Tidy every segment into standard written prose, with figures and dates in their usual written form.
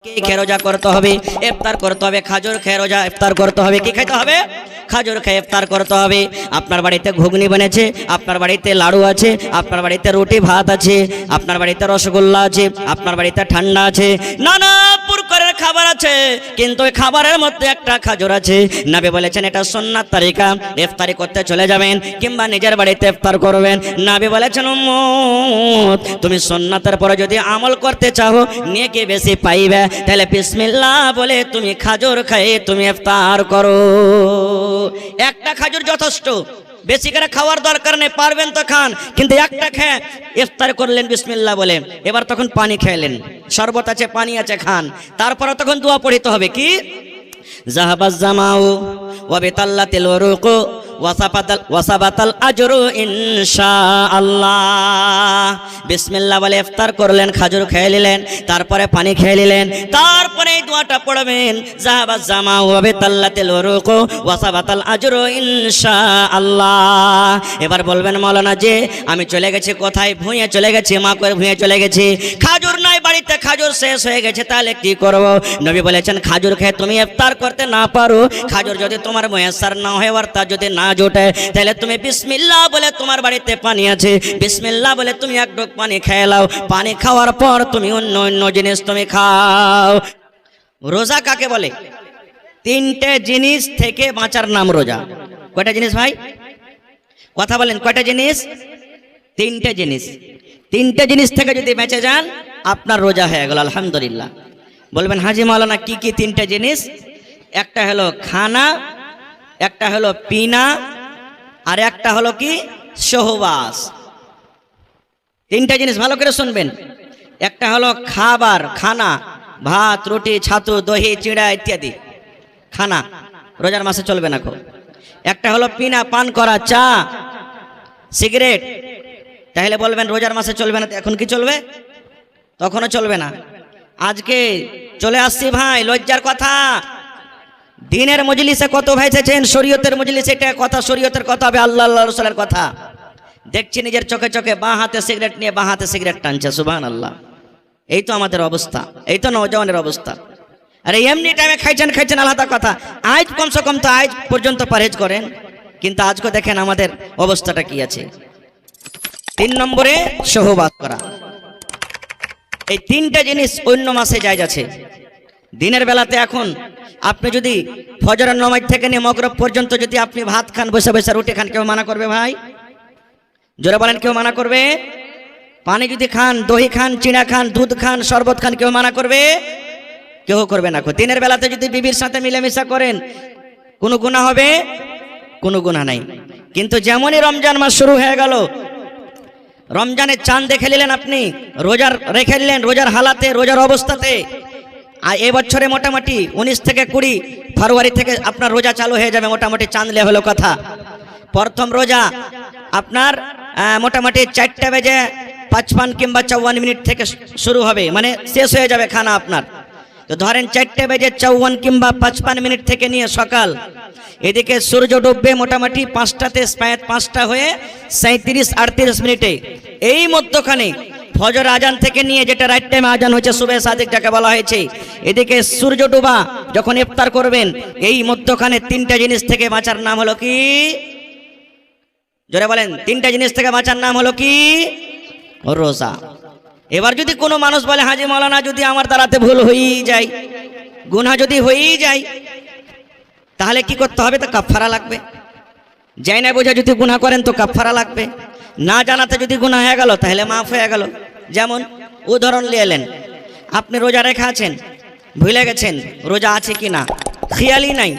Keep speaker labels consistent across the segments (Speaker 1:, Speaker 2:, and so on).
Speaker 1: খেয়ে রোজা করতে হবে, ইফতার করতে হবে, খাজুর খেয়ে রোজা ইফতার করতে হবে। কি খেতে হবে? খাজুর খেয়ে ইফতার করতে হবে। আপনার বাড়িতে ঘুগনি বনেছে, আপনার বাড়িতে লাড়ু আছে, আপনার বাড়িতে রুটি ভাত আছে, আপনার বাড়িতে রসগোল্লা আছে, আপনার বাড়িতে ঠান্ডা আছে, নানা প্রকারের খাবার আছে, কিন্তু ওই খাবারের মধ্যে একটা খাজুর আছে। নবী বলেছেন এটা সুন্নাত তরিকা, ইফতারি করতে চলে যাবেন কিংবা নিজের বাড়িতে ইফতার করবেন। নবী বলেছেন উম্মত তুমি সুন্নাতের পরে যদি আমল করতে চাও নেকি বেশি পাইবে, তাহলে বিসমিল্লাহ বলে তুমি খাজুর খেয়ে তুমি ইফতার করো। একটা খাজুর যথেষ্ট, বেশি করে খাওয়ার দরকার নেই, পারবেন তো খান, কিন্তু একটা খেয়ে ইফতার করলেন বিসমিল্লাহ বলে। এবার তখন পানি খেলেন, শরবত আছে, পানি আছে, খান। তারপরে তখন দোয়া পড়িতে হবে কি? জাহাবাজ জামাউ ওয়া বিতাল্লাতিল উরুক ওয়াসাবাতাল আজরু ইনশাআল্লাহ। বিসমিল্লাহ বলে ইফতার করলেন, খাজুর খেয়ে নিলেন, তারপরে পানি খেয়ে নিলেন, তারপরে এই দোয়াটা পড়বেন জাহাবাজ জামাউ ওয়া বিতাল্লাতিল উরুক ওয়াসাবাতাল আজরু ইনশাআল্লাহ। এবার বলবেন মাওলানা যে আমি চলে গেছি কোথায়? ভুঁয়ে চলে গেছি, মা করে ভুঁয়ে চলে গেছি, খাজুর নাই বাড়িতে, খাজুর শেষ হয়ে গেছে, তাহলে কি করব? নবী বলেছেন খাজুর খেয়ে তুমি ইফতার করতে না পারো, খাজুর যদি তোমার মুয়াস্সার না হয় আর তা যদি না জোটে, তাহলে তুমি বিসমিল্লাহ বলে, তোমার বাড়িতে পানি আছে, বিসমিল্লাহ বলে তুমি এক ঢোক পানি খেয়ে নাও। পানি খাওয়ার পর তুমি অন্য অন্য জিনিস তুমি খাও। রোজা কাকে বলে? তিনটে জিনিস থেকে বাঁচার নাম রোজা। কয়টা জিনিস ভাই? কথা বলেন, কয়টা জিনিস? তিনটে জিনিস। তিনটে জিনিস থেকে যদি বেঁচে যান আপনার রোজা হয়ে গেল আলহামদুলিল্লাহ। বলবেন হাজি মাওলানা কি কি তিনটে জিনিস? একটা হলো খানা, একটা হলো পিনা, আর একটা হলো কি সহবাস। তিনটা জিনিস ভালো করে শুনবেন। একটা হলো খাবার, খানা, ভাত, রুটি, ছাতু, দহি, চিড়া ইত্যাদি খানা, রোজার মাসে চলবে না কো। একটা হলো পিনা, পান করা, চা, সিগারেট। তাহলে বলবেন রোজার মাসে চলবে না, এখন কি চলবে? তখনও চলবে না। আজকে চলে আসছি ভাই, লজ্জার কথা, দিনের মজলিসে কত ভাই এসেছেন, শরীয়তের মজলিসে এটা কথা, শরীয়তের কথা হবে, আল্লাহ আল্লাহ রাসূলের কথা। দেখছি নিজের চোখে চোখে বাঁ হাতে সিগারেট নিয়ে বাঁ হাতে সিগারেট টানছে, সুবহানাল্লাহ। এই তো আমাদের অবস্থা, এই তো নওজওয়ানের অবস্থা। আরে এমনি টাইমে খাইছেন আলাদা কথা, আজ কমসে কম তো আজ পর্যন্ত পরহেজ করেন, কিন্তু আজকে দেখেন আমাদের অবস্থাটা কি আছে। 3 নম্বরে সহবাস করা। এই তিনটা জিনিস অন্য মাসে জায়েজ আছে। দিনের বেলাতে এখন আপনি যদি ফজরের নামাজ থেকে নিয়ে মাগরিব পর্যন্ত যদি আপনি ভাত খান, বসে বসে রুটি খান, কেউ মানা করবে ভাই? জোরে বলেন, কেউ মানা করবে? পানি যদি খান, দহি খান, চিড়া খান, দুধ খান, শরবত খান, কেউ মানা করবে? কেউ করবে না। দিনের বেলাতে যদি বিবির সাথে মিলেমিশা করেন কোনো গুনাহ হবে? কোনো গুনাহ নাই। কিন্তু যেমনই রমজান মাস শুরু হয়ে গেল, রমজানের চাঁদ দেখে নিলেন আপনি, রোজার রেখে নিলেন, রোজার হালাতে, রোজার অবস্থাতে। আর এবছরে মোটামুটি 19 থেকে 20 ফেব্রুয়ারি থেকে আপনার রোজা চালু হয়ে যাবে, মোটামুটি চাঁদলে হলো কথা। প্রথম রোজা আপনার মোটামুটি 4টা বেজে 55 কিংবা 54 মিনিট থেকে শুরু হবে, মানে শেষ হয়ে যাবে খানা আপনার। তো ধরেন 4টা বেজে 54 কিংবা 55 মিনিট থেকে নিয়ে সকাল, এদিকে সূর্য ডুববে মোটামুটি 5টাতে, 5টা হয়ে 37-38 মিনিটে। এই মধ্যখানে ফজর আজান থেকে নিয়ে, যেটা রাইট টাইমে আজান হয়েছে সুবে সাদিক যাকে বলা হয়েছে, এদিকে সূর্য ডোবা যখন ইফতার করবেন, এই মধ্যখানে 3টা জিনিস থেকে বাঁচার নাম হলো কি? জোরে বলেন, 3টা জিনিস থেকে বাঁচার নাম হলো কি? রোজা। এবার যদি কোনো মানুষ বলে হাজি মাওলানা যদি আমার দ্বারাতে ভুল হয়েই যায়, গুনাহ যদি হয়েই যায়, তাহলে কি করতে হবে? তো কাফারা লাগবে। যাই না বোঝা যদি গুনাহ করেন তো কাফারা লাগবে। না জানাতে যদি গুনাহ হয়ে গেল তাহলে মাফ হয়ে গেল। যেমন উদাহরণ নিয়ে এলেন, আপনি রোজা রেখে আছেন, ভুলে গেছেন রোজা আছে কি না, খেয়ালই নাই,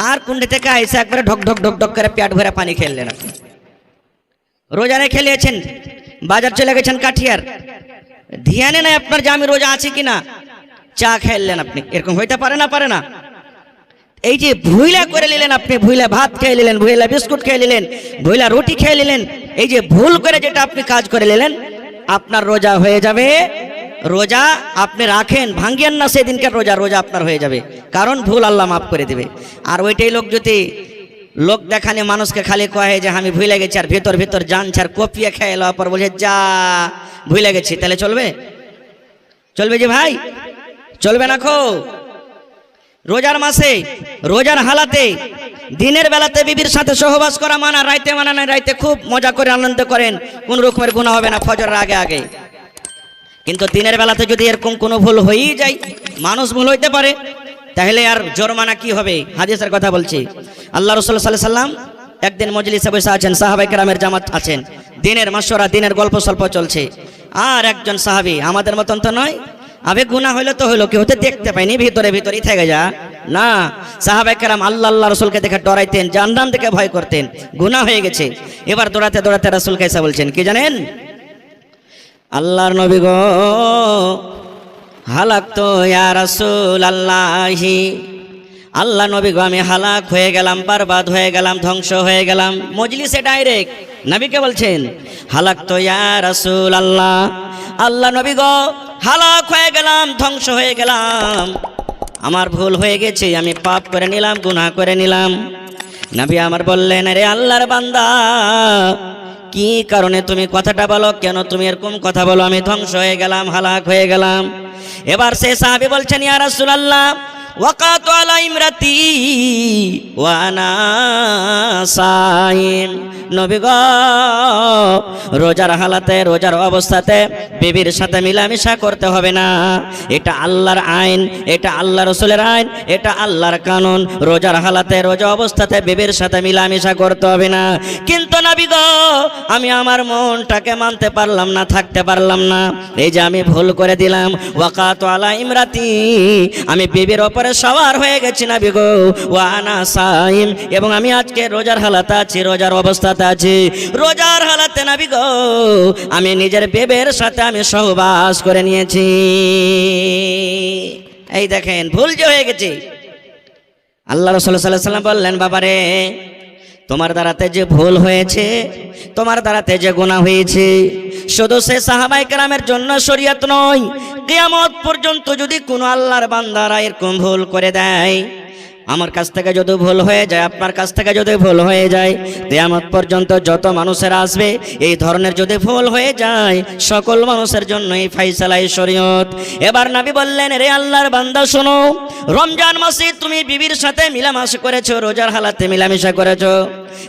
Speaker 1: আর কুণ্ডে থেকে এসে একবারে ঢক ঢক ঢক ঢক করে পেট ভরে পানি খেলেন। আপনি রোজা রেখে নিয়েছেন, বাজার চলে গেছেন কাঠিয়ার, ধ্যানে নাই আপনার যে আমি রোজা আছি কিনা, চা খেলেন আপনি। এরকম হইতে পারে না? পারে না? এই যে ভুইলা করে নিলেন আপনি, ভুইলা ভাত খেয়ে নিলেন, ভুইলা বিস্কুট খেয়ে নিলেন, ভুইলা রুটি খেয়ে নিলেন, এই যে ভুল করে যেটা আপনি কাজ করে নিলেন, আপনার রোজা হয়ে যাবে। রোজা আপনি রাখেন, ভাঙ্গিয়েন না সেদিনকে রোজা, রোজা আপনার হয়ে যাবে, কারণ ভুল আল্লাহ মাফ করে দেবে। আর ওইটাই লোক যদি লোক দেখানে মানুষকে খালি কয়ে যে আমি ভুলে গেছি, আর ভেতর ভেতর জানছে, আর কপিয়ে খেয়ে এলো পর বলছে যা ভুলে গেছি, তাহলে চলবে? চলবে যে ভাই? চলবে না খো। রোজার মাসে রোজার হালাতে দিনের বেলাতে বিবির সাথে সহবাস করা মানা, রাইতে মানা না। রাইতে খুব মজা করে আনন্দ করেন, কোন রকমের গুনাহ হবে না ফজরের আগে আগে। কিন্তু দিনের বেলাতে যদি এরকম কোনো ভুল হয়েই যায়, মানুষ ভুল হইতে পারে, তাহলে আর জরিমানা কি হবে? হাদিসের কথা বলছি। আল্লাহ রাসূল সাল্লাল্লাহু আলাইহি সাল্লাম একদিন মজলিসে বসে আছেন, সাহাবায়ে কেরামের জামাত আছেন, দিনের মাশওয়ারা, দিনের গল্প সল্প চলছে। আর একজন সাহাবী, আমাদের মতন তো নয়, আবে গুনাহ হইলো তো হইলো, কেউ তো দেখতে পাইনি, ভিতরে ভিতরেই থেকে যা না। সাহাবায়ে কেরাম আল্লাহ রাসূলকে দেখে ডরাইতেন, জাহান্নাম দেখে ভয় করতেন, গুনাহ হয়ে গেছে। এবার দৌড়াতে দৌড়াতে রাসূলকে এসে বলছেন, কি জানেন? আল্লাহর নবী গো, হালাক তো ইয়া রাসূলুল্লাহি, আল্লাহ নবী গো আমি হালাক হয়ে গেলাম, বরবাদ হয়ে গেলাম, ধ্বংস হয়ে গেলাম। মজলিসে ডাইরেক্ট নবীকে বলছেন, হালাক তো ইয়া রাসূলুল্লাহ, আল্লাহ নবী গো হালাক হয়ে গেলাম, ধ্বংস হয়ে গেলাম, আমার ভুল হয়ে গেছে, আমি পাপ করে নিলাম, গুনাহ করে নিলাম। নবী আমার বললেন, আরে আল্লাহর বান্দা, কি কারণে তুমি কথাটা বলো, কেন তুমি এরকম কথা বলো, আমি ধ্বংস হয়ে গেলাম, হালাক হয়ে গেলাম? এবার সে সাহাবী বলছেন, ইয়া রাসূলুল্লাহ, ওয়াকাতু আলা ইমরাতি ওয়া আনা সাইম। নবী গো, রোজার হালাতে, রোজার অবস্থাতে বিবির সাথে মিলামিশা করতে হবে না। এটা আল্লাহর আইন, এটা আল্লাহ রাসূলের আইন, এটা আল্লাহর কানুন। রোজার হালাতে, রোজা অবস্থাতে বিবির সাথে মিলামিশা করতে হবে না। কিন্তু নবী গো, আমি আমার মনটাকে মানতে পারলাম না, থাকতে পারলাম না, এই যে আমি ভুল করে দিলাম। ওয়াকাতু আলা ইমরাতি, আমি বিবির ওপরে সওয়ার হয়ে গেছি নবী গো, ওয়া আনা সাইম, এবং আমি আজকে রোজার হালাতে আছি, রোজার অবস্থাতে আছি। রোজার হালাতে নবী গো, আমি নিজের বিবির সাথে আমি সহবাস করে নিয়েছি। এই দেখেন, ভুল যে হয়ে গেছে। আল্লাহ রাসূল সাল্লাল্লাহু আলাইহি ওয়াসাল্লাম বললেন, বাবারে, তোমার দ্বারাতে যে ভুল হয়েছে, তোমার দ্বারাতে যে গুনাহ হয়েছে, শুধু সে সাহাবায়ে কেরামের জন্য শরীয়ত নয়, কিয়ামত পর্যন্ত যদি কোনো আল্লাহর বান্দারা এরকম ভুল করে দেয়, আমার কাছ থেকে যদি ভুল হয়ে যায়, আপনার কাছ থেকে যদি ভুল হয়ে যায়, কিয়ামত পর্যন্ত যত মানুষেরা আসবে, এই ধরনের যদি ভুল হয়ে যায়, সকল মানুষের জন্য এই ফয়সালা, এই শরীয়ত। এবার নবী বললেন, রে আল্লাহর বান্দা শোনো, রমজান মাসে তুমি বিবির সাথে মিলামেশা করেছো, রোজার হালাতে মিলামেশা করেছো,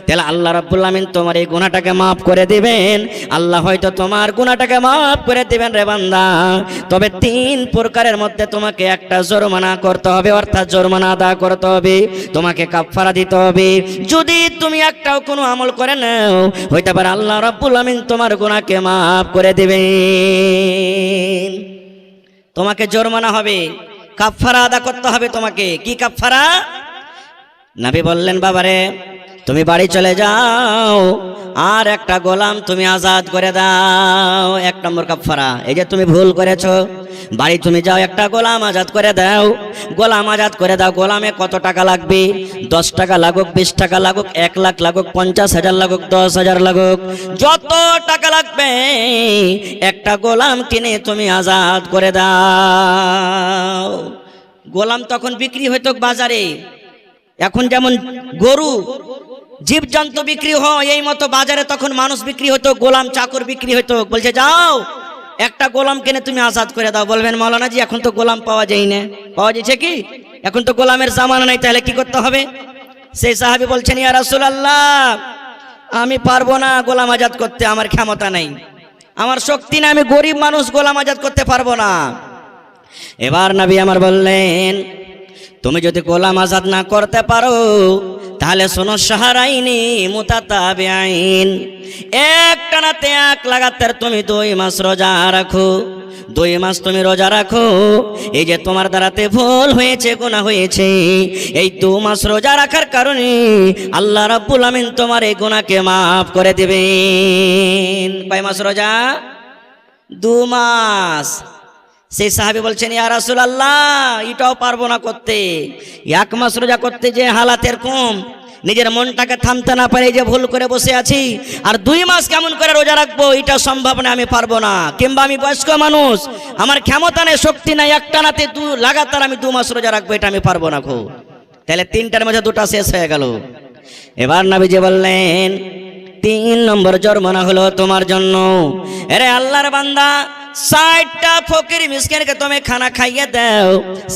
Speaker 1: তাহলে আল্লাহ রাব্বুল আমিন তোমার এই গুনাহটাকে মাফ করে দিবেন। আল্লাহ হয়তো তোমার গুনাহটাকে মাফ করে দিবেন রে বান্দা, তবে 3 প্রকারের মধ্যে তোমাকে একটা জরিমানা করতে হবে, অর্থাৎ জরিমানা আদা করতে হবে, তোমাকে কাফারা দিতে হবে। যদি তুমি একটাও কোনো আমল করে নাও, হইতে পারে আল্লাহ রাব্বুল আমিন তোমার গুনাহকে মাফ করে দিবেন। তোমাকে জরিমানা হবে, কাফারা আদা করতে হবে তোমাকে। কি কাফারা? নবী বললেন, বাবারে, তুমি বাড়ি চলে যাও, আর একটা গোলাম তুমি আজাদ করে দাও। 1 নম্বর কাফারা। এই যে তুমি ভুল করেছো, বাড়ি তুমি যাও, একটা গোলাম আজাদ করে দাও। গোলাম আজাদ করে দাও। গোলামে কত টাকা লাগবে? 10 টাকা লাগুক, 20 টাকা লাগুক, 1 লাখ লাগুক, 50,000 লাগুক, 10,000 লাগুক, যত টাকা লাগবে, একটা গোলাম কিনে তুমি আজাদ করে দাও। গোলাম তখন বিক্রি হইতো বাজারে, এখন যেমন গরু, জীবজন্তু বিক্রি হয়, এই মতো বাজারে তখন মানুষ বিক্রি হতো, গোলাম চাকর বিক্রি হতো। বলছে, যাও একটা গোলাম কিনে তুমি আজাদ করে দাও। বলবেন, মাওলানা জি, এখন তো গোলাম পাওয়া যায় না। পাওয়া যাচ্ছে কি? এখন তো গোলামের জামানা নাই, তাহলে কি করতে হবে? সেই সাহাবী বলছেন, ইয়া রাসূলুল্লাহ, আমি পারবো না গোলাম আজাদ করতে, আমার ক্ষমতা নাই, আমার শক্তি না, আমি গরিব মানুষ, গোলাম আজাদ করতে পারবো না। এবার নবী আমার বললেন, তুমি যদি গোলাম আজাদ না করতে পারো, তাহলে শোনো, শাহরাইনি মুতাতাবিআইন, একটানাতে 1 লাগাতার তুমি 2 মাস রোজা রাখো। 2 মাস তুমি রোজা রাখো। এই যে তোমার দ্বারাতে ভুল হয়েছে, গুনাহ হয়েছে, এই 2 মাস রোজা রাখার কারণে আল্লাহ রাব্বুল আমিন তোমার এই গুনাহকে মাফ করে দিবেন। কয় মাস রোজা? 2 মাস। সেই সাহাবী বলছেন, ইয়া রাসূলুল্লাহ, এটাও পারবো না করতে। 1 মাস রোজা করতে যে হালাতের কম, নিজের মনটাকে থামতে না পারে, যে ভুল করে বসে আছি, আর 2 মাস কেমন করে রোজা রাখবো, এটা সম্ভব না, আমি পারবো না। কিংবা আমি বয়স্ক মানুষ, আমার ক্ষমতা নেই, শক্তি নাই, একটানাতে লাগাতার আমি 2 মাস রোজা রাখবো, এটা আমি পারবো না। তাহলে 3টার মধ্যে 2টা শেষ হয়ে গেল। এবার নবীজি বললেন, 3 নম্বর জরিমানা হলো তোমার জন্য। আরে আল্লাহর বান্দা, 60টা ফকির মিসকিনকে তুমি খানা খাইয়ে দাও,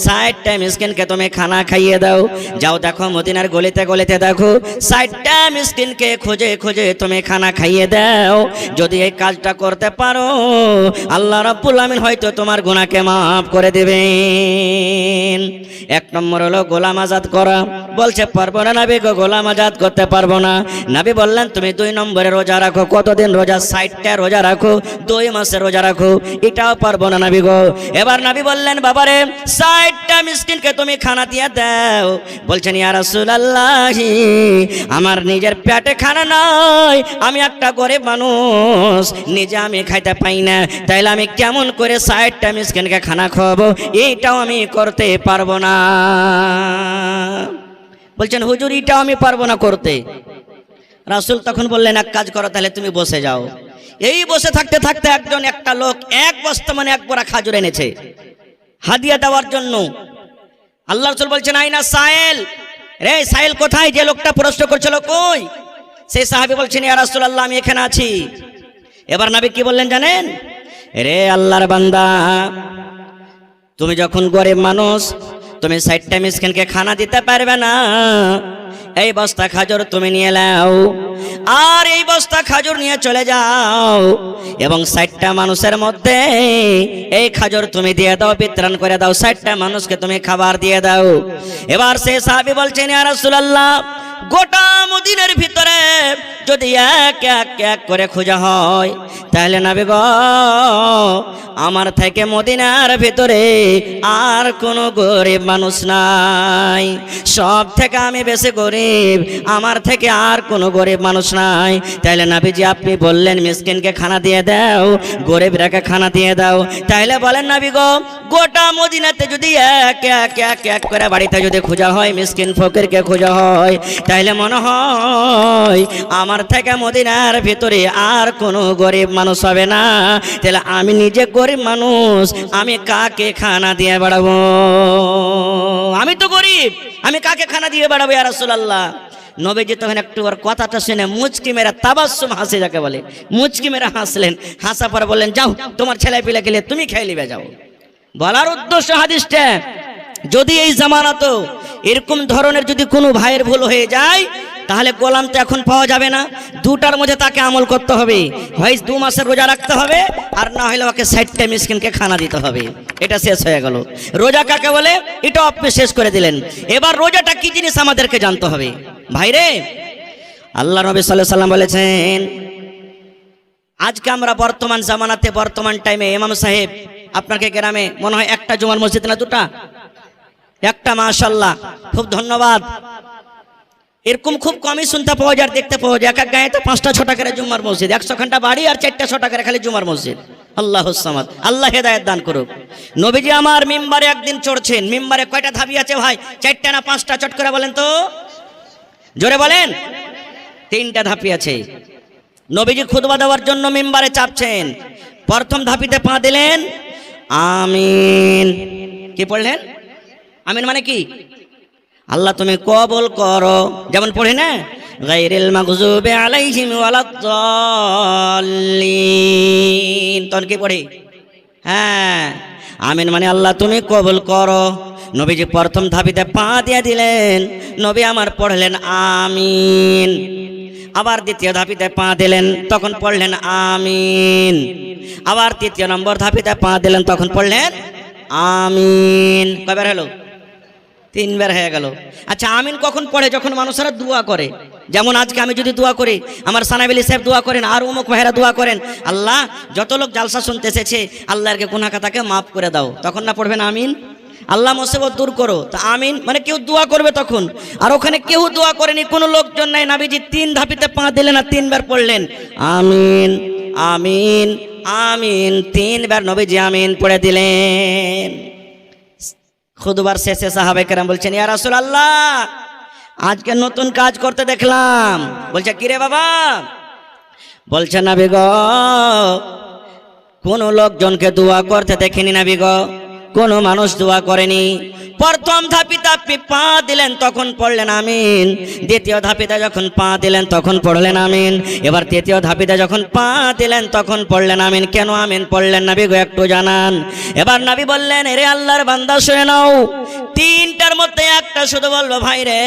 Speaker 1: 60টা মিসকিনকে তুমি খানা খাইয়ে দাও। যাও দেখো মদিনার গলিতে গলিতে দেখো 60টা মিসকিনকে খুঁজে খুঁজে তুমি খানা খাইয়ে দাও। যদি এই কাজটা করতে পারো আল্লাহ রাব্বুল আমিন হয়তো তোমার গুনাহকে মাফ করে দেবেন। এক নম্বর হলো গোলাম আজাদ করা। বলছে পারবো না নবী গো, গোলাম আজাদ করতে পারবো না। নবী বললেন তুমি 2 নম্বরে রোজা রাখো। কতদিন রোজা? 60টা রোজা রাখো, 2 মাসে রোজা রাখো। এটাও পারবো না নবী গো। এবার নবী বললেন বাবারে 60টা মিসকিনকে তুমি খানা দিয়ে দাও। বলছেন ইয়া রাসূলুল্লাহ আমার নিজের পেটে খানা নাই, আমি একটা গরিব মানুষ, নিজে আমি খাইতে পাই না, তাইলে আমি কেমন করে 60টা মিসকিনকে খানা খাওয়াবো? এইটাও আমি করতে পারবো না। বলছেন হুজুর এটাও আমি পারবো না করতে। রাসূল তখন বললেন এক কাজ করো, তাহলে তুমি বসে যাও। এই বসে থাকতে থাকতে একটা লোক 1 বস্তা মানে 1 বড়া খাজুর এনেছে হাদিয়া দেওয়ার জন্য। আল্লাহ রাসূল বলছেন আইনা সাইল, রে সাইল কোথায়? যে লোকটা প্রশ্ন করছিল কই? সেই সাহাবী বলছেন ইয়া রাসূলুল্লাহ আমি এখানে আছি। এবার নবী কি বললেন জানেন? রে আল্লাহর বান্দা, তুমি যখন গরিব মানুষ, তুমি 60টা মিসকিনকে খানা দিতে পারবে না, এই বস্তা খাজুর তুমি নিয়ে নাও, আর এই বস্তা খাজুর নিয়ে চলে যাও এবং 60টা মানুষের মধ্যে এই খাজুর তুমি দিয়ে দাও, বিতরণ করে দাও, 60টা মানুষকে তুমি খাবার দিয়ে দাও। এবার সেই সাহাবী বলছেন ইয়া রাসূলুল্লাহ গোটা মদিনার ভিতরে যদি এক এক এক করে খোঁজা হয় তাহলে নবী গো আমার থেকে মদিনার ভিতরে আর কোনো গরিব মানুষ নাই, সব থেকে আমি বেশি গরিব, আমার থেকে আর কোনো গরিব মানুষ নাই। তাইলে নবীজি আপনি বললেন মিসকিনকে খানা দিয়ে দাও, গরিবরাকে খানা দিয়ে দাও, তাইলে বলেন নবী গো গোটা মদিনাতে যদি এক এক এক এক করে বাড়িতে যদি খোঁজা হয়, মিসকিন ফকিরকে খোঁজা হয়, তাইলে মনে হয় আমার থেকে মদিনার ভিতরে আর কোনো গরিব মানুষ হবে না। তাহলে আমি নিজে গরিব মানুষ, আমি কাকে খানা দিয়ে বেড়াবো? আমি তো গরিব, আমি কাকে খানা দিয়ে বেড়াবো ইয়া রাসূলুল্লাহ? নবীজি তখন একটু ওর কথাটা শুনে মুচকি মেরে তাবাসসুম হাসি যাকে বলে, মুচকি মেরে হাসলেন। হাসা পরে বললেন যাও তোমার ছেলে পিলে গেলে তুমি খেয়ে নিবে যাও। বলার উদ্দেশ্য হাদিসটা, যদি এই জামানাতো এরকম ধরনের যদি কোনো ভাইয়ের ভুল হয়ে যায় তাহলে গোলাম তো এখন পাওয়া যাবে না, দুটার মধ্যে তাকে আমল করতে হবে, হয় 2 মাসের রোজা রাখতে হবে আর না হলে ওকে 60টা মিসকিনকে খানা দিতে হবে। এটা শেষ হয়ে গেল। রোজা কাকে বলে এটা আপনি শেষ করে দিলেন। এবার রোজাটা কি জিনিস আমাদেরকে জানতে হবে ভাইরে। আল্লাহ নবী সাল্লাল্লাহু আলাইহি সাল্লাম বলেছেন আজকে আমরা বর্তমান জামানাতে বর্তমান টাইমে ইমাম সাহেব আপনাকে গ্রামে মনে হয় একটা জুমার মসজিদ না দুটা? একটা, মাশাআল্লাহ, খুব ধন্যবাদ। এরকম খুব কমই শুনতে পাওয়া যায়, দেখতে পাওয়া যায়। এক এক গায়ে তো 5টা 6টা করে জুমার মসজিদ, 100খানটা বাড়ি আর 4টা 6টা করে খালি জুমার মসজিদ। আল্লাহুস সামাদ, আল্লাহ হেদায়েত দান করুক। নবীজি আমার মিম্বারে একদিন চড়ছেন। মিম্বারে কয়টা ধাপি আছে ভাই? 4টা না 5টা? চট করে বলেন তো, জোরে বলেন। 3টা ধাপি আছে। নবীজি খুতবা দেওয়ার জন্য মিম্বারে চাপছেন। প্রথম ধাপিতে পা দিলেন, আমিন। কি পড়লেন? আমিন মানে কি? আল্লাহ তুমি কবুল করো। যেমন পড়ি না গায়রিল মাগযুবি আলাইহিম ওয়ালাদ-দাল্লিন, তখন কি পড়ি? হ্যাঁ, আমিন মানে আল্লাহ তুমি কবুল করো। নবীজি প্রথম ধাপিতে পা দিয়ে দিলেন, নবী আমার পড়লেন আমিন। আবার দ্বিতীয় ধাপিতে পা দিলেন, তখন পড়লেন আমিন। আবার 3 নম্বর ধাপিতে পা দিলেন, তখন পড়লেন আমিন। কয়বার হলো? 3 বার হয়ে গেল। আচ্ছা আমিন কখন পড়ে? যখন মানুষেরা দোয়া করে। যেমন আজকে আমি যদি দোয়া করি, আমার সানাবিলি সাহেব দোয়া করেন, আর অমুক ভাইরা দোয়া করেন, আল্লাহ যত লোক জালসা শুনতে এসেছে আল্লাহকে গুনাহ খাতাকে মাফ করে দাও, তখন না পড়বেন আমিন? আল্লাহ মুসিবত দূর করো, তা আমিন মানে কেউ দোয়া করবে তখন। আর ওখানে কেউ দোয়া করেনি, কোনো লোকজন নাই, নবীজি 3 ধাপিতে পা দিলেন আর 3 বার পড়লেন আমিন আমিন আমিন। 3 বার নবীজি আমিন পড়ে দিলেন। খুতবার শেষে সাহাবায়ে কেরাম বলছেন ইয়া রাসূলুল্লাহ আজকে নতুন কাজ করতে দেখলাম। বলছে কি রে বাবা? বলছে নবী গো কোন লোকজনকে দোয়া করতে দেখিনি নবী গো, কোনো মানুষ দোয়া করেনি। প্রথম ধাপিতে আপনি পা দিলেন তখন পড়লেন আমিন, দ্বিতীয় ধাপিতে যখন পা দিলেন তখন পড়লেন আমিন, এবার তৃতীয় ধাপিতে যখন পা দিলেন তখন পড়লেন আমিন। কেন আমিন পড়লেন নবী গো একটু জানান। এবার নবী বললেন, এরে আল্লাহর বান্দা শুনে নাও, তিনটার মধ্যে একটা শুধু বলবো ভাই রে।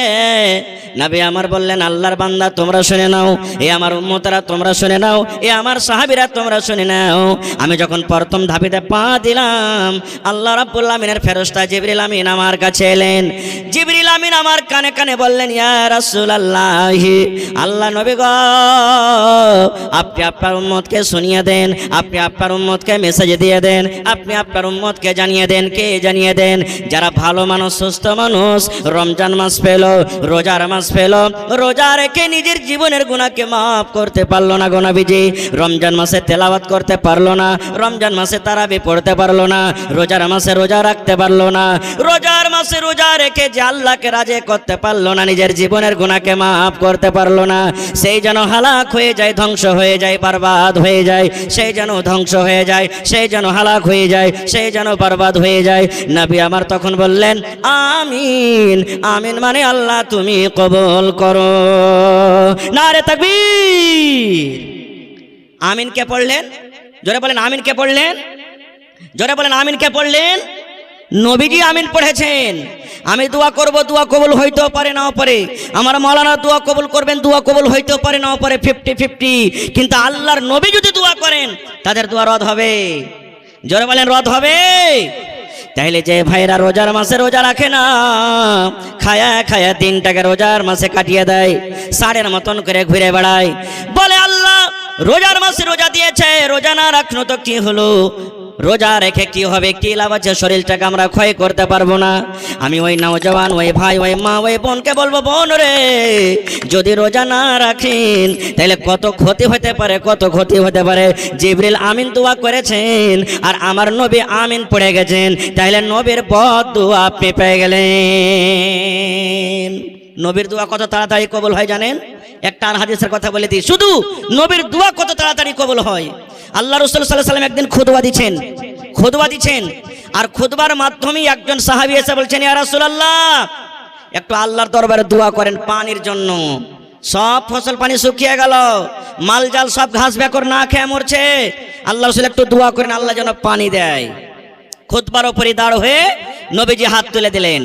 Speaker 1: নবী আমার বললেন, আল্লাহর বান্দা তোমরা শুনে নাও, এ আমার উম্মতরা তোমরা শুনে নাও, এ আমার সাহাবীরা তোমরা শুনে নাও। আমি যখন প্রথম ধাপিতে পা দিলাম, আল্লাহ রাব্বুল আমিনের ফেরেশতা জিবরিল আমিন আমার কাছে এলেন। জিবরিল আমিন আমার কানে কানে বললেন, ইয়া রাসূলুল্লাহ, আল্লাহ নবী গো, আপনি আপনার উম্মতকে শুনিয়ে দেন, আপনি আপনার উম্মতকে মেসেজ দিয়ে দেন, আপনি আপনার উম্মতকে জানিয়ে দেন। কে জানিয়ে দেন? যারা ভালো মানুষ, সুস্থ মানুষ, রমজান মাস পেল, রোজার মাস পেল, রোজা রেখে নিজের জীবনের গুনাহকে মাফ করতে পারলো না গো নবীজি, রমজান মাসে তেলাওয়াত করতে পারলো না, রমজান মাসে তারাবি পড়তে পারলো না, রোজার মাসে রোজা রাখতে পারলো না, রোজার মাসে রোজা রেখে যে আল্লাহকে রাজি করতে পারলো না, নিজের জীবনের গুনাহকে মাফ করতে পারলো না, সেই যেন হালাক হয়ে যায়, ধ্বংস হয়ে যায়, বরবাদ হয়ে যায়, সেই যেন ধ্বংস হয়ে যায়, সেই যেন হালাক হয়ে যায়, সেই যেন বরবাদ হয়ে যায়। নবী আমার তখন বললেন, আমিন। আমিন মানে আল্লাহ তুমি কবুল করো। নারে তাকবীর। আমিন কে পড়লেন? জোরে বলেন আমিন কে পড়লেন? জোরে বলেন আমিন কে পড়লেন? নবীজি আমিন পড়েছেন। আমি দোয়া করব, দোয়া কবুল হইতেও পারে নাও পারে, আমার মাওলানা দোয়া কবুল করবেন, দোয়া কবুল হইতেও পারে নাও পারে, 50-50। কিন্তু আল্লাহর নবী যদি দোয়া করেন তাদের দোয়া রদ হবে। জোরে বলেন রদ হবে। তাইলে যে ভাইরা রোজার মাসে রোজা রাখে না, খায়া খায়া দিনটাকে রোজার মাসে কাটিয়ে দেয়, সাড়ের মতন করে ঘুরে বেড়ায়, বলে আল্লাহ রোজার মাসে রোজা দিয়েছে, রোজা না রাখনো তো কি হলো, রোজা রেখে কি হবে, কি লাভ আছে, শরীরটাকে আমরা ক্ষয় করতে পারবো না। আমি ওই নওজওয়ান, ওই ভাই, ওই মা, ওই বোনকে বলবো, বোন রে, যদি রোজা না রাখেন তাহলে কত ক্ষতি হতে পারে, কত ক্ষতি হতে পারে। জিবরিল আমিন দোয়া করেছেন আর আমার নবী আমিন পড়ে গেছেন, তাহলে নবীর বদদোয়া আপনি পেয়ে গেলেন। নবীর দোয়া কত তাড়াতাড়ি কবুল হয় জানেন? একটা আর হাদিসের কথা বলে দিই, শুধু নবীর দোয়া কত তাড়াতাড়ি কবুল হয়। আল্লাহ রাসূল সাল্লাল্লাহু আলাইহি ওয়াসাল্লাম একদিন খুতবা দিচ্ছেন, আর খুতবার মাধ্যমেই একজন সাহাবী এসে বলছেন, ইয়া রাসূলুল্লাহ, একটু আল্লাহর দরবারে দোয়া করেন পানির জন্য। সব ফসল পানি শুকিয়ে গেল, মাল জাল সব ঘাস বেকর না খেয়ে মরছে, আল্লাহ রাসূল একটু দোয়া করেন আল্লাহ যেন পানি দেয়। খুতবার উপরে দাঁড় হয়ে নবীজি হাত তুলে দিলেন,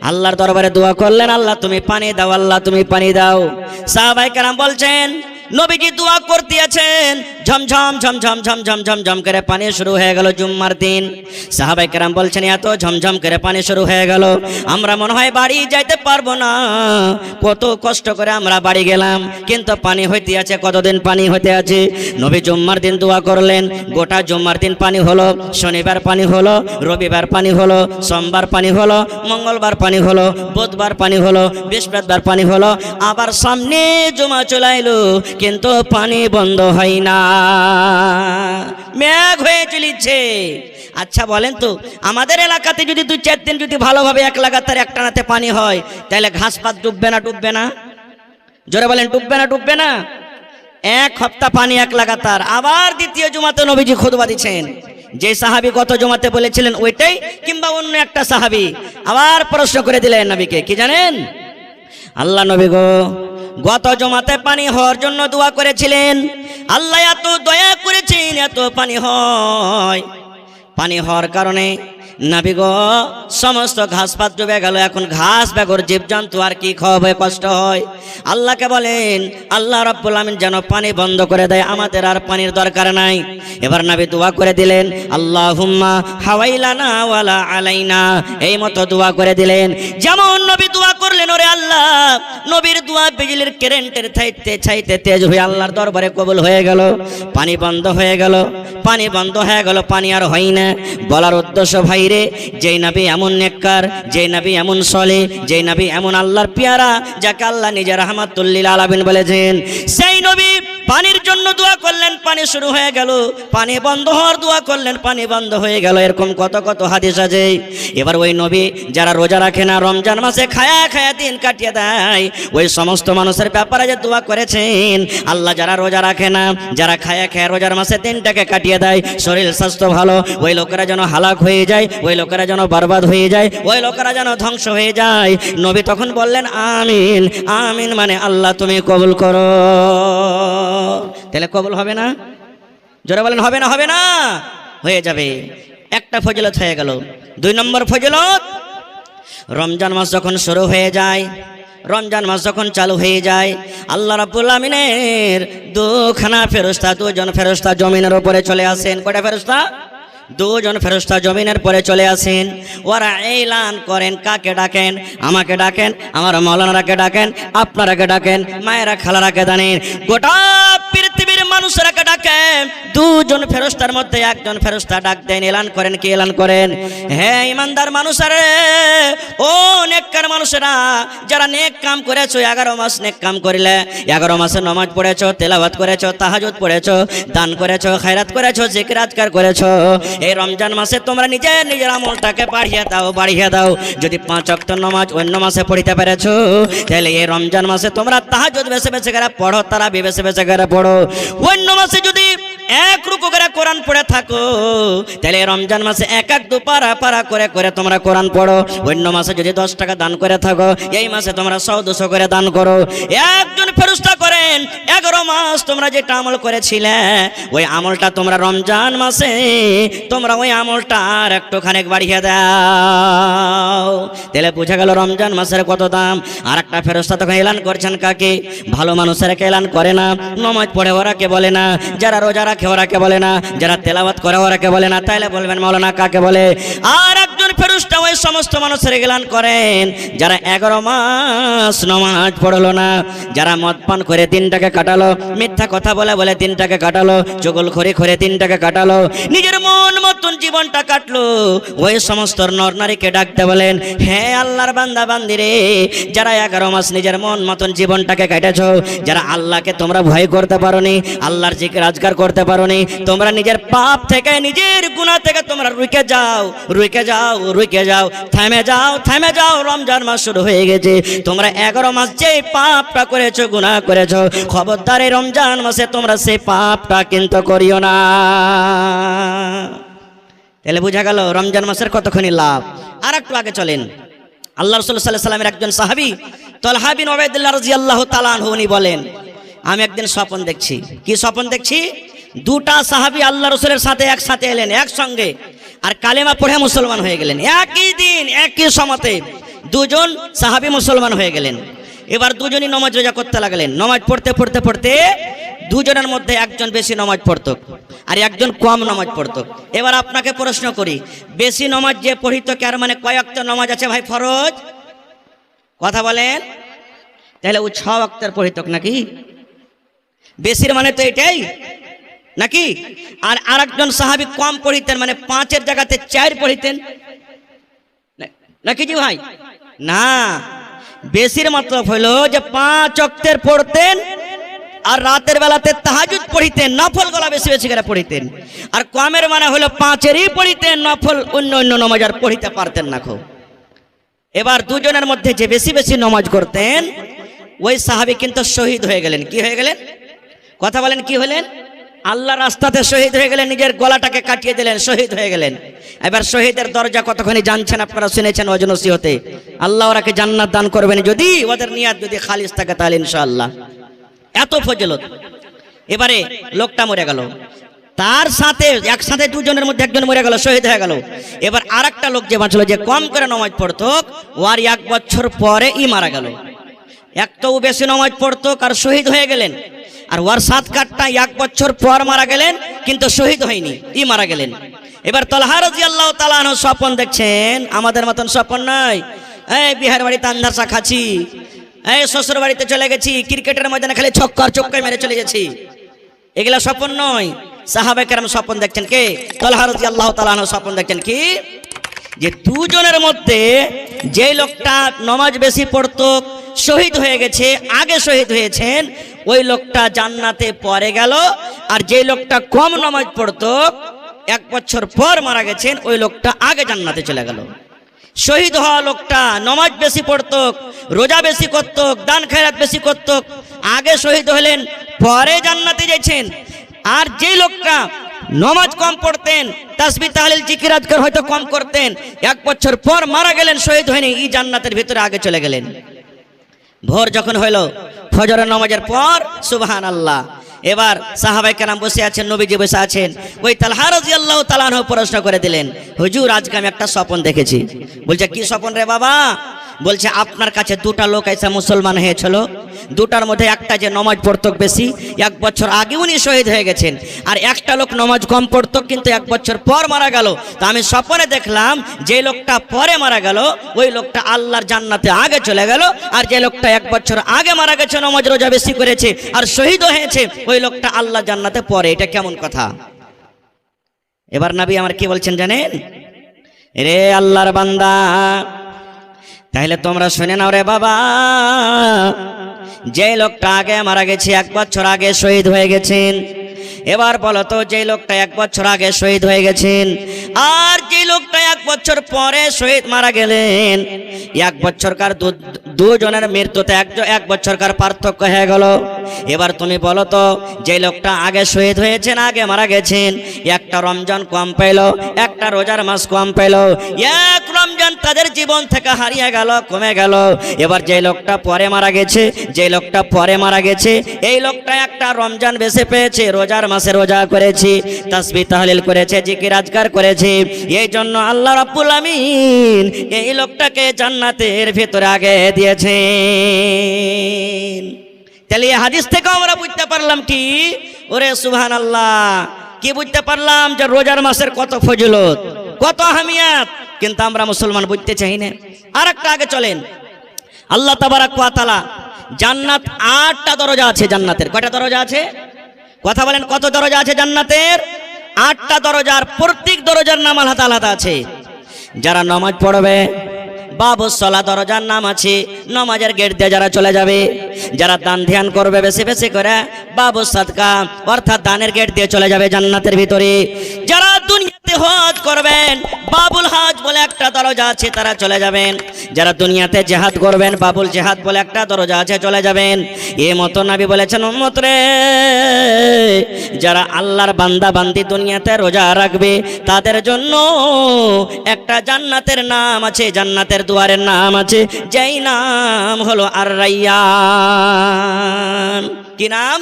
Speaker 1: আল্লাহর দরবারে দোয়া করলেন, আল্লাহ তুমি পানি দাও, আল্লাহ তুমি পানি দাও। সাহাবায়ে কেরাম বলছেন, নবীজি দোয়া করতে আছেন, ঝমঝম ঝমঝম ঝমঝম ঝমঝম করে পানি শুরু হয়ে গেল জুম্মার দিন। সাহাবায়ে কেরাম বলছেন, এত ঝমঝম করে পানি শুরু হয়ে গেল, আমরা মনে হয় বাড়ি যাইতে পারবো না, কত কষ্ট করে আমরা বাড়ি গেলাম, কিন্তু পানি হইতে আছে, কতদিন পানি হইতে আছে। নবী জুম্মার দিন দোয়া করলেন, গোটা জুম্মার দিন পানি হলো, শনিবার পানি হলো, রবিবার পানি হলো, সোমবার পানি হলো, মঙ্গলবার পানি হলো, বুধবার পানি হলো, বৃহস্পতিবার পানি হলো, আবার সামনে জুমা চলে এলো, কিন্তু পানি বন্ধ হয় না, মেঘ হয়ে চলিছে। আচ্ছা বলেন তো, আমাদের এলাকাতে যদি 2-4 দিন যদি ভালোভাবে এক লাগাতার একটানাতে পানি হয়, তাহলে ঘাস পাত ডুববে না ডুববে না? জোরে বলেন ডুববে না ডুববে না? এক সপ্তাহ পানি এক লাগাতার। আবার দ্বিতীয় জুমাতে নবীজি খুতবা দিচ্ছেন, যে সাহাবী গত জুমাতে বলেছিলেন ওইটাই কিংবা অন্য একটা সাহাবী আবার প্রশ্ন করে দিলেন নবীকে, কি জানেন? আল্লাহ নবী গো, গত জমাতে পানি হওয়ার জন্য দোয়া করেছিলেন, আল্লাহ এত দয়া করেছেন, এত পানি হয়, পানি হওয়ার কারণে নবী গো সমস্ত ঘাস পাত ডুবে গেল, এখন ঘাস বেগর জীবজন্তু আর কি খাওয়াবে, কষ্ট হয়। আল্লাহকে বলেন, আল্লাহ রাব্বুল আমিন যেন পানি বন্ধ করে দেয়, আমাদের আর পানির দরকার নাই। এবার নবী দোয়া করে দিলেন, আল্লাহুম্মা হাওয়াইলানা ওয়ালা আলাইনা, এই মতো দোয়া করে দিলেন। যেমন নবী দোয়া করলেন, ওরে আল্লাহ, নবীর দোয়া বিজলির কারেন্টের চাইতে তেজ হয়ে আল্লাহর দরবারে কবুল হয়ে গেল, পানি বন্ধ হয়ে গেল, পানি বন্ধ হয়ে গেল, পানি আর হয় না। বলার উদ্দেশ্য ভাই রে, যেই নবী এমন নেককার, যেই নবী এমন সলিহ, যেই নবী এমন আল্লাহর পেয়ারা, যাকে আল্লাহ নিজে রাহমাতুল লিল আলামিন বলেছেন, সেই নবী পানির জন্য দোয়া করলেন, পানি শুরু হয়ে গেল, পানি বন্ধ হওয়ার দোয়া করলেন, পানি বন্ধ হয়ে গেল। এরকম কত কত হাদিস আছে। এবার ওই নবী যারা রোজা রাখে না, রমজান মাসে খায়া খায়া দিন কাটিয়ে দেয়, ওই সমস্ত মানুষের ব্যাপারে যে দোয়া করেছেন, আল্লাহ যারা রোজা রাখে না, যারা খায়া খায়া রোজার মাসে দিনটাকে কাটিয়ে দেয়, শরীর স্বাস্থ্য ভালো, ওই লোকেরা যেন হালাক হয়ে যায়, ওই লোকেরা যেন বরবাদ হয়ে যায়, ওই লোকেরা যেন ধ্বংস হয়ে যায়। নবী তখন বললেন আমিন। আমিন মানে আল্লাহ তুমি কবুল করো। তাহলে কবুল হবে না? জোরে বলেন হবে না? হবে না, হয়ে যাবে। একটা ফজিলত হয়ে গেল। 2 নম্বর ফজিলত, রমজান মাস যখন শুরু হয়ে যায়, রমজান মাস যখন চালু হয়ে যায়, আল্লাহ রাব্বুল আমিনের দুখানা ফেরেশতা, 2 জন ফেরেশতা জমিনের উপরে চলে আসেন। কয়টা ফেরেশতা? 2 জন ফেরেশতা জমিনের পরে চলে আসেন। ওরা এলান করেন, কাকে ডাকেন? আমাকে ডাকেন, আমার মাওলানারাকে ডাকেন, আপনারাকে ডাকেন, মায়েরা খালারাকে ডাকেন, গোটা পৃথিবীর মানুষরাকে ডাকেন। 2 জন ফেরেশতার মধ্যে 1 জন ফেরেশতা ডাক দেন, এলান করেন। কি এলান করেন? হে ইমানদার মানুষেরা, ও নেককার মানুষেরা, যারা নেক কাম করেছো, 11 মাস নেক কাম করিলে, 11 মাসে নামাজ পড়েছো, তেলাওয়াত করেছো, তাহাজ্জুদ পড়েছো, দান করেছো, খায়রাত করেছো, জিকির আজকার করেছো, এই রমজান মাসে তোমরা নিজের নিজের আমলটাকে বাড়িয়ে দাও, বাড়িয়ে দাও। যদি 5 ওয়াক্ত নামাজ অন্য মাসে পড়িতে পেরেছো, তাহলে এই রমজান মাসে তোমরা তাহাজ্জুদ বেশি বেশি করে পড়ো, তারাবি বেশি বেশি করে পড়ো। অন্য মাসে যদি 1 রুকু করে কোরআন পড়ে থাকো, তাহলে রমজান মাসে 1-2 পারা পারা করে করে তোমরা কোরআন পড়ো। অন্য মাসে যদি 10 টাকা দান করে থাকো, এই মাসে তোমরা 100-200 করে দান করো। একজন ফেরেশতা করেন 11 মাস তোমরা যেটা আমল করেছিলে, ওই আমলটা তোমরা রমজান মাসে তোমরা ওই আমলটা আর একটুখানি বাড়িয়ে দাও। তাহলে বুঝা গেল রমজান মাসের কত দাম। আর একটা ফেরেশতা তখন এলান করছেন কাকে? ভালো মানুষেরাকে এলান করে না, নামাজ পড়ে ওরাকে বলে না, যারা রোজা রাখে ওরাকে বলে না, যারা তেলাওয়াত করে ওরাকে বলে না। তাইলে বলবেন মাওলানা কাকে বলে? আর একজন ফেরেশতা ওই সমস্ত মানুষের এলান করেন যারা 11 মাস নামাজ পড়লো না, যারা মদ পান করে দিনটাকে কাটালো, মিথ্যা কথা বলে বলে দিনটাকে কাটালো, চগলখড়ি করে দিনটাকে কাটালো, নিজের মন মতন জীবনটা কাটলো। ওই সমস্ত নর নারীকে ডাকতে বলেন, হে আল্লাহর বান্দা বান্দিরে, যারা 11 মাস নিজের মন মতন জীবনটাকে কাটাছো, যারা আল্লাহকে তোমরা ভয় করতে পারোনি, আল্লাহর জিকির আজকার করতে পারোনি, তোমরা নিজের পাপ থেকে নিজের গুনাহ থেকে তোমরা রুকে যাও, রুকে যাও, রুকে যাও, থেমে যাও, থেমে যাও। রমজান মাস শুরু হয়ে গেছে, তোমরা 11 মাস যে পাপটা করেছো, গুনাহ করেছো, খবরদার এই রমজান মাসে তোমরা সেই পাপটা কিন্তু করিও না। তাহলে বুঝা গেল রমজান মাসের কতখানি লাভ। আর একটু আগে চলেন, আল্লাহ রাসূল সাল্লাল্লাহু আলাইহি ওয়াসাল্লামের একজন সাহাবী তালহা বিন উবাইদুল্লাহ রাদিয়াল্লাহু তাআলা আনহু উনি বলেন, আমি একদিন স্বপ্ন দেখছি। কি স্বপ্ন দেখছি? 2টা সাহাবী আল্লাহ রাসূলের সাথে একসাথে এলেন, একসঙ্গে, আর কালেমা পড়ে মুসলমান হয়ে গেলেন। একই দিন একই সময়তে 2 জন সাহাবী মুসলমান হয়ে গেলেন। এবার 2 জনই নামাজ রোজা করতে লাগলেন। নামাজ পড়তে পড়তে পড়তে 2 জনের মধ্যে একজন বেশি নামাজ পড়তো আর একজন কম নামাজ পড়তো। এবার আপনাকে প্রশ্ন করি, বেশি নামাজ যে পড়িত কার মানে কয় ওয়াক্ত নামাজ আছে ভাই ফরজ? কথা বলেন। তাহলে ও 6 ওয়াক্তের পড়িত নাকি? বেশির মানে তো এটাই নাকি? আর আরেকজন সাহাবী কম পড়িতেন, মানে 5-এর জায়গাতে 4 পড়িতেন নাকি জি ভাই? না, বেশির মতলব হলো যে 5 ওয়াক্তের পড়তেন আর রাতের বেলাতে তাহাজ্জুদ পড়িতেন, নফল গলা বেশি বেশি করে পড়িতেন। আর কমের মানে হলো 5-এরই পড়িতেন, নফল অন্য অন্য নামাজ আর পড়িতে পারতেন না। এবার 2 জনের মধ্যে যে বেশি বেশি নামাজ করতেন, ওই সাহাবী কিন্তু শহীদ হয়ে গেলেন। কি হয়ে গেলেন? কথা বলেন, কি হলেন? আল্লাহ রাস্তাতে শহীদ হয়ে গেলেন, নিজের গলাটাকে কাটিয়ে দিলেন, শহীদ হয়ে গেলেন। এবার শহীদের দরজা কতখানি জানছেন আপনারা, শুনেছেন ওয়াজ নসিহতে। আল্লাহ ওরাকে জান্নাত দান করবেন যদি ওদের নিয়াত যদি খালিস থাকে, তাহলে ইনশাআল্লাহ। এত ফজিলত। এবারে লোকটা মরে গেল, তার সাথে একসাথে 2 জনের মধ্যে একজন মরে গেল, শহীদ হয়ে গেল। এবার আরেকটা লোক যে বাঁচলো, যে কম করে নামাজ পড়তো, ওর 1 বছর পরে মারা গেল। একটাও বেশি নামাজ পড়তো আর শহীদ হয়ে গেলেন। আর ওর 7 কাটটা 1 বছর পর মারা গেলেন, কিন্তু শহীদ হয়নি, মারা গেলেন। এবার তালহা রাদিয়াল্লাহু তাআলা আনহু স্বপ্ন দেখছেন, আমাদের মতন স্বপ্ন নয়। এই বিহার বাড়িতে আন্ধারসা খাচ্ছি, এই শ্বশুর বাড়িতে চলে গেছি, ক্রিকেটের ময়দানে খালি ছক্কা আর চক্কা মেরে চলে গেছি, এগুলা স্বপ্ন নয়। সাহাবায়ে কেরাম স্বপ্ন দেখছেন। কে? তালহা রাদিয়াল্লাহু তাআলা আনহু স্বপ্ন দেখছেন কি, যে 2 জনের মধ্যে যেই লোকটা নামাজ বেশি পড়তো শহীদ হয়ে গেছে, আগে শহীদ হয়েছেন, ওই লোকটা জান্নাতে পরে গেল। আর যেই লোকটা কম নামাজ পড়তো 1 বছর পর মারা গেছেন, ওই লোকটা আগে জান্নাতে চলে গেল। শহীদ হওয়া লোকটা নামাজ বেশি পড়তো, রোজা বেশি করত, দান খয়রাত বেশি করত, আগে শহীদ হলেন, পরে জান্নাতে যাচ্ছেন। আর যেই লোকটা নামাজ কম পড়তেন, তাসবিহ তাহলিল জিকির আজকার হয়তো কম করতেন, 1 বছর পর মারা গেলেন, শহীদ হয়নি, এই জান্নাতের ভিতরে আগে চলে গেলেন। ভোর যখন হইল, ফজরের নামাজের পর, সুবহানাল্লাহ, এবার সাহাবায়ে কেরাম বসে আছেন, নবীজি বসে আছেন। ওই তালহা রাদিয়াল্লাহু তাআলা আনহু প্রশ্ন করে দিলেন, হুজুর আজকে আমি একটা স্বপ্ন দেখেছি। বলছে কি স্বপ্ন রে বাবা? বলছে আপনার কাছে 2টা লোক এসে মুসলমান হয়েছিল, 2টার মধ্যে একটা যে নামাজ পড়তো বেশি, 1 বছর আগে উনি শহীদ হয়ে গেছেন, আর একটা লোক নামাজ কম পড়তো কিন্তু 1 বছর পর মারা গেল। তা আমি স্বপ্নে দেখলাম যে লোকটা পরে মারা গেল ওই লোকটা আল্লাহর জান্নাতে আগে চলে গেল, আর যে লোকটা 1 বছর আগে মারা গেছে, নামাজ রোজা বেশি করেছে আর শহীদ হয়েছে, ওই লোকটা আল্লাহ জান্নাতে পরে। এটা কেমন কথা? এবার নবী আমার কি বলছেন জানেন? রে আল্লাহর বান্দা, তাহলে তোমরা শুনে নাও রে বাবা, যে লোকটা আগে মারা গেছে, 1 বছর আগে শহীদ হয়ে গেছেন, এবার বলো তো যে লোকটা 1 বছর আগে শহীদ হয়ে গেছেন আর যে লোকটা 1 বছর পরে শহীদ মারা গেলেন, 1 বছরকার দুজনের মৃত্যুতে 1 বছরকার পার্থক্য হয়ে গেল। এবার তুমি বলো তো যে লোকটা আগে শহীদ হয়েছেন, আগে মারা গেছেন, একটা রমজান কম পেল, একটা রোজার মাস কম পেল, 1 রমজান তাদের জীবন থেকে হারিয়ে গেল, কমে গেল। এবার যে লোকটা পরে মারা গেছে, যে লোকটা পরে মারা গেছে, এই লোকটা একটা রমজান বেশি পেয়েছে, রোজার মাসে রোজা করেছে, তাসবিহ তাহলিল করেছে, জিকির আজকার করেছে, এই জন্য আল্লাহ রাব্বুল আমিন এই লোকটাকে জান্নাতের ভিতরে আগে দিয়েছেন। তাহলে এই হাদিস থেকে আমরা বুঝতে পারলাম কি, ওরে সুবহানাল্লাহ, কি বুঝতে পারলাম যে রোজার মাসের কত ফজিলত, কত আহমিয়াত, কিন্তু আমরা মুসলমান বুঝতে চাই না। আর একটা আগে চলেন, আল্লাহ তাবারাক ওয়া তাআলা জান্নাত 8টা দরজা আছে জান্নাতের। কয়টা দরজা আছে? কথা বলেন, কত দরজা আছে জান্নাতের? 8টা দরজার, প্রত্যেক দরজার নাম আলাদা আলাদা আছে। যারা নামাজ পড়বে, বাবুস সালাহ দরজার নাম আছে, নামাজের গেট দিয়ে যারা চলে যাবে। যারা দান ধ্যান করবে বেশি বেশি করে, বাবুস সাদকা অর্থাৎ দানের গেট দিয়ে চলে যাবে জান্নাতের ভিতরে। যারা দুনিয়াতে হজ করবেন, বাবুল হজ বলে একটা দরজা আছে, তারা চলে যাবেন। যারা দুনিয়াতে জিহাদ করবেন, বাবুল জিহাদ বলে একটা দরজা আছে, চলে যাবেন। এই মতো নবী বলেছেন, উম্মত রে, যারা আল্লাহর বান্দা বান্দি দুনিয়াতে রোজা রাখবে, তাদের জন্য একটা জান্নাতের নাম আছে, জান্নাতের দুয়ারের নাম আছে, যেই নাম হলো আর রায়্যান। কি নাম?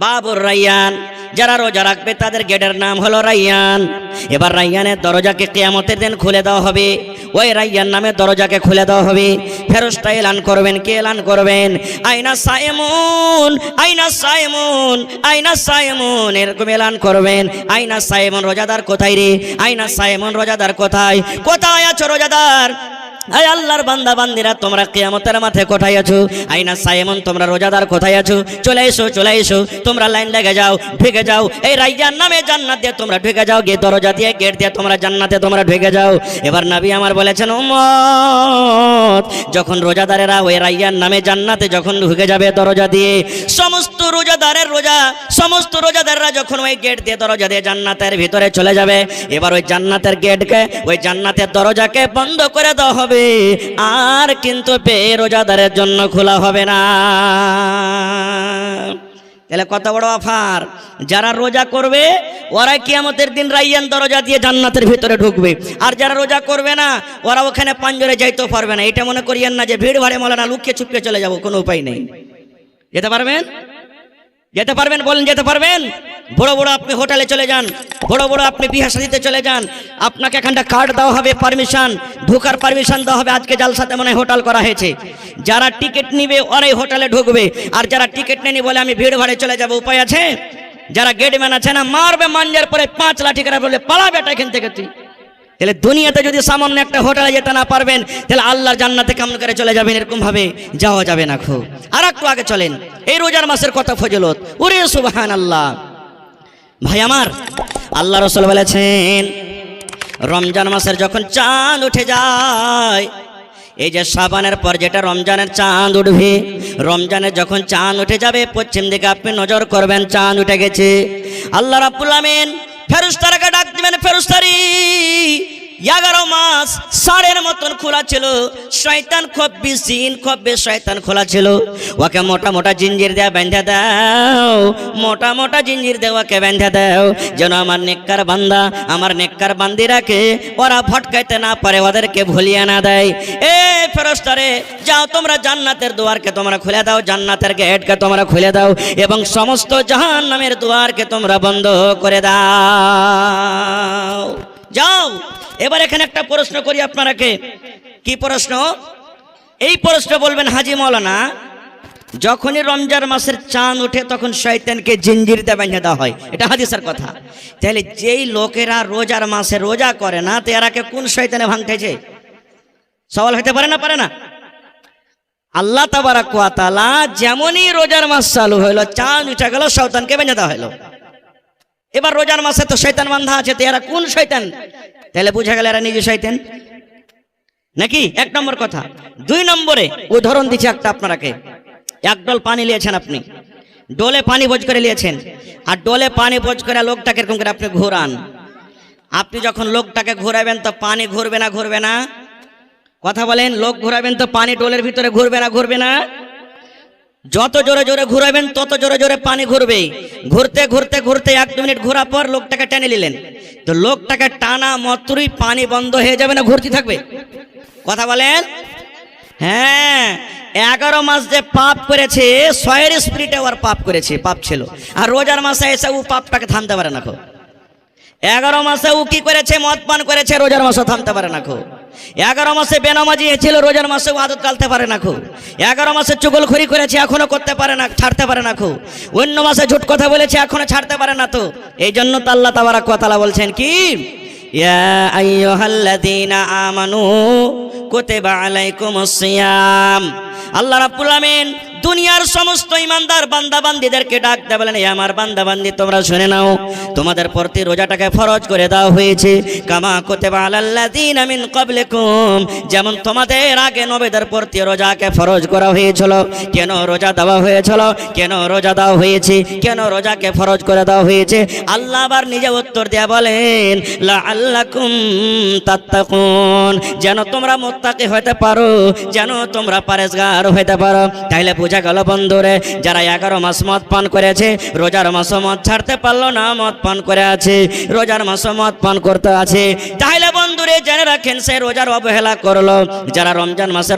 Speaker 1: বাবুর রায়্যান। যারা রোজা রাখবে তাদের গেটের নাম হলো রায়্যান। এবার রায়্যানের দরজাকে কিয়ামতের দিন খুলে দেওয়া হবে, ওই রায়্যান নামের দরজাকে খুলে দেওয়া হবে। ফেরেশতা এলান করবেন, কে এলান করবেন? আইনা সাইমুন, আইনা সাইমুন, আইনা সাইমুন, এরকম এলান করবেন। আইনা সাইমুন, রোজাদার কোথায় রে? আইনা সাইমুন, রোজাদার কোথায়? কোথায় আছো রোজাদার? আয় আল্লাহর বান্দা বান্দিরা, তোমরা কিয়ামতের মাঠে কোথায় আছো? আইনা সাইমুন, তোমরা রোজাদার কোথায় আছো? চলে এসো, চলে এসো, তোমরা লাইন লেগে যাও, ঢুকে যাও। এই রায়্যান নামে জান্নাত দিয়ে তোমরা ঢুকে যাও, গে দরজা দিয়ে গেট দিয়ে তোমরা জান্নাতে তোমরা ঢুকে যাও। এবার নবী আমার বলেছেন, উম্মত, যখন রোজাদারেরা ওই রায়্যান নামে জান্নাতে যখন ঢুকে যাবে দরজা দিয়ে, সমস্ত রোজাদারের রোজা, সমস্ত রোজাদাররা যখন ওই গেট দিয়ে দরজা দিয়ে জান্নাতের ভিতরে চলে যাবে, এবার ওই জান্নাতের গেটকে, ওই জান্নাতের দরজাকে বন্ধ করে দেওয়া হবে, আর কিন্তু বেরোজাদারের জন্য খোলা হবে না। তাহলে কত বড় অফার! যারা রোজা করবে ওরা কিয়ামতের দিন রায়্যান দরজা দিয়ে জান্নাতের ভিতরে ঢুকবে, আর যারা রোজা করবে না ওরা ওখানে পাঞ্জরে যাইতেও পারবে না। এটা মনে করিয়েন না যে ভিড় ভাড়ে মৌলানা লুকিয়ে চুপকে চলে যাব, কোনো উপায় নেই। যেতে পারবেন? যেতে পারবেন? বলেন যেতে পারবেন? বড় বড় আপনি হোটেলে চলে যান, বড় বড় আপনি বিয়ে শাদীতে চলে যান, আপনাকে এখানটা কার্ড দেওয়া হবে, পারমিশন, ঢোকার পারমিশন দেওয়া হবে। আজকে জালসাতে মনে হয় হোটেল করা হয়েছে, যারা টিকিট নিবে ওরাই হোটেলে ঢুকবে, আর যারা টিকিট নেনি বলে আমি ভিড় ভাড়ে চলে যাব, উপায় আছে? যারা গেটম্যান আছে না, মারবে মাঞ্জার পরে 5 লাঠি করে বলে পালাবে এটা এখান থেকে তুই। তাহলে দুনিয়াতে যদি সামান্য একটা হোটেলে যেতে না পারবেন, তাহলে আল্লাহর জান্নাতে কেমন করে চলে যাবেন? এরকম ভাবে যাওয়া যাবে না। খুব আর একটু আগে চলেন, এই রোজার মাসের কত ফজিলত, ওরে সুবহানাল্লাহ। ভাই আমার, আল্লাহ রাসূল বলেছেন, রমজান মাসের যখন চাঁদ উঠে যায়, এই যে শাবানের পর যেটা রমজানের চাঁদ উঠবে, রমজানে যখন চাঁদ উঠে যাবে পশ্চিম দিকে আপনি নজর করবেন, চাঁদ উঠে গেছে। আল্লাহ রাব্বুল আমিন ফেরেশতাকে ডাক দিবেন, ফেরেশতারি 11 মাস সারের মতন খোলা ছিল, শয়তান খুব শয়তান খোলা ছিল, ওকে মোটা মোটা জিঞ্জির দেওয়া বেঁধে দাও, মোটা মোটা জিঞ্জির দেওয়াকে বেঁধে দাও, যেন আমার নেককার বান্দা আমার নেককার বান্দিরাকে ওরা ভটকাইতে না পারে, ওদেরকে ভুলিয়ে না দেয়। এ ফেরেশতারে যাও তোমরা জান্নাতের দুয়ারকে তোমরা খুলে দাও, জান্নাতের গেটকে তোমরা খুলে দাও এবং সমস্ত জাহান্নামের দুয়ারকে তোমরা বন্ধ করে দাও। যাও। এবার এখানে একটা প্রশ্ন করি আপনারাকে। কি প্রশ্ন? এই প্রশ্ন বলবেন হাজী মাওলানা, যখনই রমজান মাসের চাঁদ ওঠে তখন শয়তানকে জিঞ্জির দিয়ে বেঁধে দেওয়া হয়, এটা হাদিসের কথা। তাহলে যেই লোকেরা রোজার মাসে রোজা করে না, তো এরাকে কোন শয়তানে ভাঙতেছে? সওয়াল হতে পারে না? পারে না? আল্লাহ তাবারাক ওয়া তাআলা যেমনই রোজার মাস চালু হইলো, চাঁদ উঠে গেল, শয়তানকে বেঁধে দেওয়া হলো। এবার রোজার মাসে তো শয়তান বান্ধা আছে, তো এরা কোন শয়তান? তাহলে বুঝা গেল এরা নিজে শয়তান নাকি? 1 নম্বর কথা। 2 নম্বরে উদাহরণ দিচ্ছি একটা আপনারাকে। এক ডোল পানি নিয়েছেন আপনি, ডোলে পানি বোঝ করে নিয়েছেন, আর ডোলে পানি বোঝ করে লোকটাকে এরকম করে আপনি ঘোরান। আপনি যখন লোকটাকে ঘোরাবেন তো পানি ঘুরবে না? ঘুরবে না? কথা বলেন। লোক ঘোরাবেন তো পানি ডোলের ভিতরে ঘুরবে না? ঘুরবে না? যত জোরে জোরে ঘুরাবেন তত জোরে জোরে পানি ঘুরবে। ঘুরতে ঘুরতে ঘুরতে 1-2 মিনিট ঘোরা পর লোকটাকে টেনে নিলেন, তো লোকটাকে টানা মাত্রই পানি বন্ধ হয়ে যাবে না ঘুরতে থাকবে? কথা বলেন। হ্যাঁ, 11 মাস যে পাপ করেছে, 6 স্পিরিটে ওর পাপ করেছে, পাপ ছিল। আর রোজার মাসে এসে ও পাপটাকে থামতে পারে না। 11 মাসে ও কি করেছে? মদ পান করেছে, রোজার মাসে থামতে পারে না। 11 মাসে বেনামাজি ছিল, রোজার মাসে আদত কালতে পারে না। 11 মাসে চুগলখড়ি করেছে, এখনো করতে পারে না, ছাড়তে পারে না। অন্য মাসে ঝুট কথা বলেছে, এখনো ছাড়তে পারে না। তো এই জন্য তো আল্লাহ তাবারাক ওয়া তাআলা বলছেন কি, ইয়া আইয়ুহাল্লাযীনা আমানু কুতিবা আলাইকুমুস সিয়াম। আল্লাহ রাব্বুল আমিন দুনিয়ার সমস্ত ইমানদার বান্দা বান্দীদেরকে ডাক দিয়ে বলেন, আমার বান্দা বান্দী তোমরা শুনে নাও, তোমাদের প্রতি রোজাটাকে ফরজ করে দেওয়া হয়েছে, কামা কুতিবা আলাল্লাযীনা মিন ক্বাবলিকুম, যেমন তোমাদের আগে নবীদের প্রতি রোজাকে ফরজ করা হয়েছিল। কেন রোজা দেওয়া হয়েছিল? কেন রোজা দেওয়া হয়েছে? কেন রোজাকে ফরজ করে দেওয়া হয়েছে? আল্লাহ আবার নিজে উত্তর দিয়ে বলেন, লাআল্লাকুম তাত্তাকুন, যেন তোমরা মুত্তাকি হতে পারো, যেন তোমরা পরেজগার হতে পারো। তাইলে বুঝা গেল বন্ধুরে, যারা 11 মাস মদ পান করেছে, রোজার মাসে মদ ছাড়তে পারলো না, মদ পান করে আছে, রোজার মাসে মদ পান করতে আছে। তাইলে বন্ধুরে জেনে রাখেন, সে রোজার অবহেলা করলো। যারা রমজান মাসে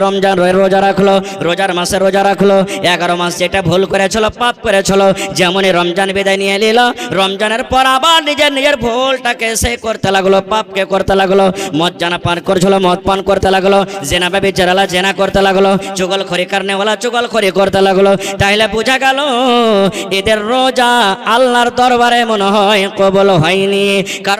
Speaker 1: রোজা রাখলো, রোজার মাসে রোজা রাখলো, 11 মাস যেটা ভুল করেছিল, পাপ করেছিল, যেমনই রমজান বিদায় নিয়ে নিল, রমজানের পর আবার নিজের ভুলটাকে সে করতে লাগলো, পাপকে করতে লাগলো। মদ জানা পান করছিল, মদ পান করতে লাগলো, জেনা ব্যভিচারওয়ালা জেনা করতে লাগলো, চুগলখড়ি করনেওয়ালা চুগলখড়ি করতে লাগলো। তাইলে বোঝা গেল এদের রোজা আল্লাহর দরবারে মনে হয় কবুল হয়নি। কারণ